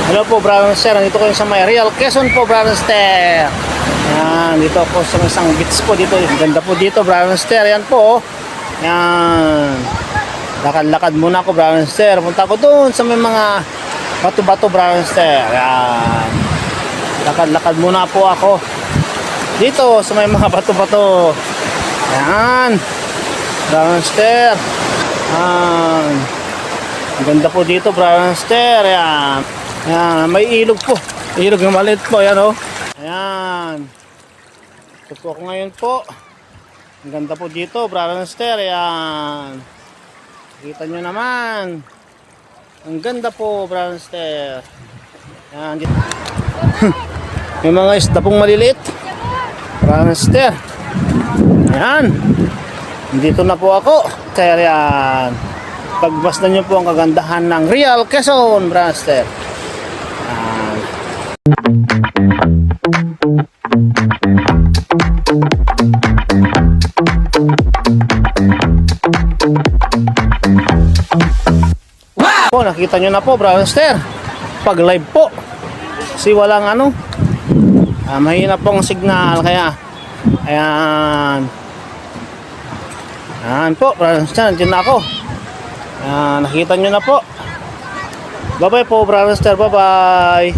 Hello po, Brother Sir. Nandito ko sa may Real Quezon po, Brother Sir. Yan, dito ako sa isang beach po dito. Ganda po dito, Brother Sir. Yan po. Yan. Lakad-lakad muna ako, Brother Sir. Punta ko doon sa may mga bato-bato, Brother Sir. Yan. Lakad-lakad muna po ako dito sa may mga bato-bato. Yan. Brother Sir. Yan. Ganda po dito, Brother Sir. Yan. Ayan, may ilog po. Ilog na maliit po, ayan o. Ayan. Ito po ako ngayon po. Ang ganda po dito, Brother Sir. Ayan. Kita nyo naman. Ang ganda po, Brother Sir. Ayan. May mga isda pong maliliit, Brother Sir. Ayan. Dito na po ako. Sir, ayan. Pagbasdan nyo po ang kagandahan ng Real Quezon, Brother Sir. Wow! Po, nakita nyo na po, Brother Sir. Pag live po. Kasi walang mahina pong signal. Kaya, ayan. Ayan po, Brother Sir. Nandiyan na ako. Ayan, nakita nyo na po. Bye-bye po, Brother Sir. Bye-bye.